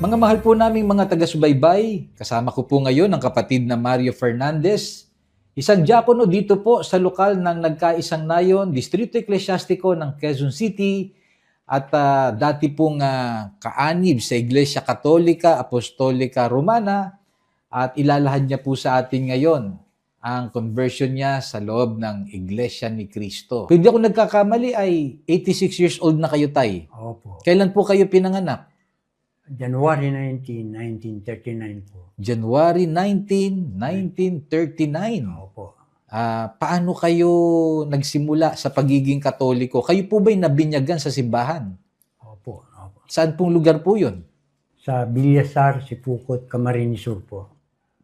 Mga mahal po naming mga taga-subaybay, kasama ko po ngayon ang kapatid na Mario Fernandez, isang diakono dito po sa lokal ng Nagkaisang Nayon, Distrito Eklesiastiko ng Quezon City at dati pong kaanib sa Iglesia Katolika, Apostolika, Romana at ilalahad niya po sa atin ngayon ang conversion niya sa loob ng Iglesia ni Cristo. Kung hindi ako nagkakamali ay 86 years old na kayo, Tay. Opo. Kailan po kayo pinanganak? January 19, 1939 po. January 19, 1939. Opo. Paano kayo nagsimula sa pagiging Katoliko? Kayo po ba'y nabinyagan sa simbahan? Opo. Opo. Saan pong lugar po yun? Sa Villasar, Sipukot, Camarines Sur po.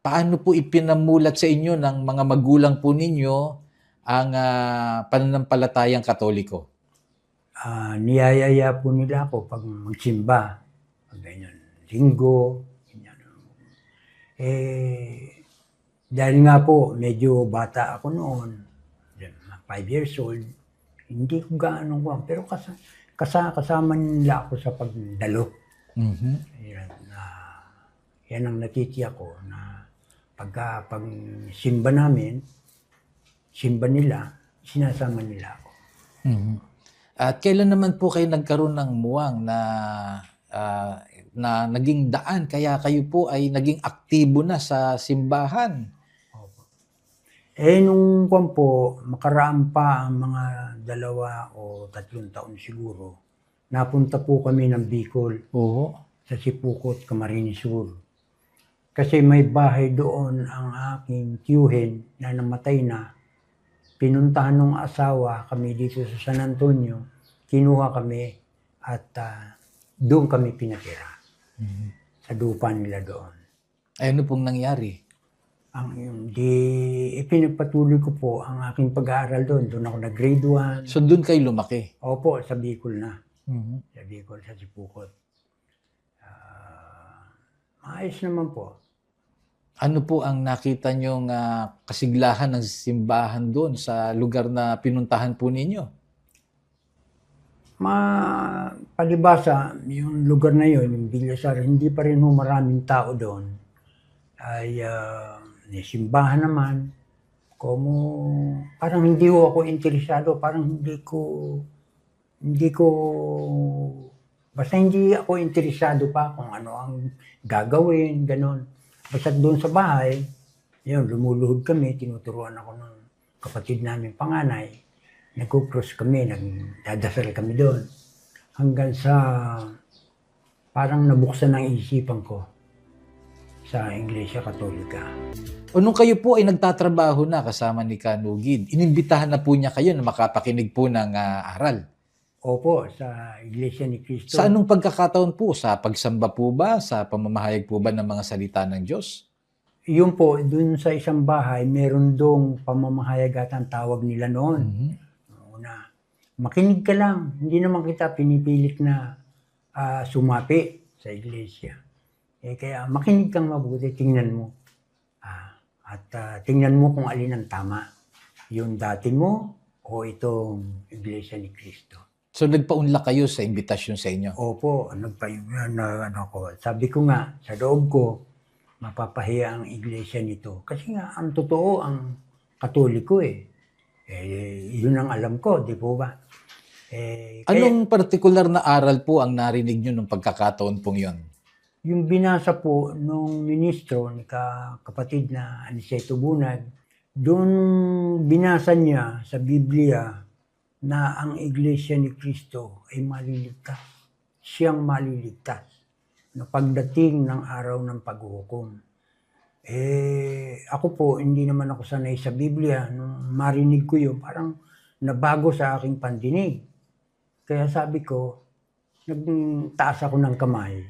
Paano po ipinamulat sa inyo ng mga magulang po ninyo ang pananampalatayang Katoliko? Niyayaya po nila ako pag magsimba. Ganyan, linggo, ganyan. Dahil nga po, medyo bata ako noon, 5 years old, hindi ko gaano ko, pero kasama nila ako sa pagdalo. Mm-hmm. Yan ang natitiyak ko na pag simba namin, simba nila, sinasama nila ako. Mm-hmm. At kailan naman po kayo nagkaroon ng muwang na naging daan kaya kayo po ay naging aktibo na sa simbahan? Opo. Nung po, makaraan pa ang mga 2 o 3 taon siguro, napunta po kami ng Bicol. Oo. Sa Sipukot, Camarines Sur. Kasi may bahay doon ang aking tiyuhin na namatay na. Pinuntahan ng asawa kami dito sa San Antonio, kinuha kami at doon kami pinatira. Mm-hmm. Sa lupa nila doon. Ay, ano pong nangyari? Ipinagpatuloy ko po ang aking pag-aaral doon. Doon ako nag-grade 1. So doon kayo lumaki? Opo, sa Bicol na. Mm-hmm. Sa Bicol, sa Sipukot. Maayos naman po. Ano po ang nakita niyong kasiglahan ng simbahan doon sa lugar na pinuntahan po ninyo? Palibasa, yung lugar na yun, yung Villasar, hindi pa rin maraming tao doon. Ay simbahan naman. Parang hindi ako interesado, parang basta hindi ako interesado pa kung ano ang gagawin, ganon. Basta doon sa bahay, yun, lumuluhod kami, tinuturuan ako ng kapatid namin panganay. Nagko-cross kami, nagdadasal kami doon. Hanggang sa parang nabuksan ang isipan ko sa Iglesia Katolika. O nung kayo po ay nagtatrabaho na kasama ni Kanugid, inimbitahan na po niya kayo na makapakinig po ng aral? Opo, sa Iglesia ni Cristo. Sa anong pagkakataon po? Sa pagsamba po ba? Sa pamamahayag po ba ng mga salita ng Diyos? Yun po, dun sa isang bahay, meron dong pamamahayag at ang tawag nila noon. Mm-hmm. Una, makinig ka lang. Hindi naman kita pinipilit na sumapi sa iglesia. Kaya makinig kang mabuti, tingnan mo. Tingnan mo kung alin ang tama. Yung dati mo o itong Iglesia ni Cristo. So nagpaunlak kayo sa imbitasyon sa inyo? Opo, sabi ko nga, sa loob ko, mapapahiya ang iglesia nito. Kasi nga, ang totoo, ang Katoliko yun ang alam ko, di po ba? Anong partikular na aral po ang narinig nyo nung pagkakataon pong yon? Yung binasa po nung ministro ni kapatid na Aniceto Bunag, doon binasa niya sa Biblia na ang Iglesia ni Cristo ay maliligtas. Siyang maliligtas na pagdating ng araw ng paghuhukom. Ako po, hindi naman ako sanay sa Biblia. Nung marinig ko yun, parang nabago sa aking pandinig. Kaya sabi ko, nagtaas ako ng kamay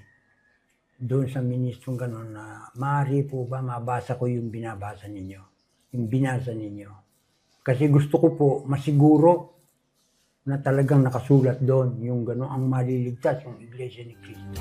doon sa ministrong gano'n na maaari po ba mabasa ko yung binabasa ninyo, yung binasa ninyo. Kasi gusto ko po masiguro na talagang nakasulat doon yung gano'n ang maliligtas, yung Iglesia ni Cristo.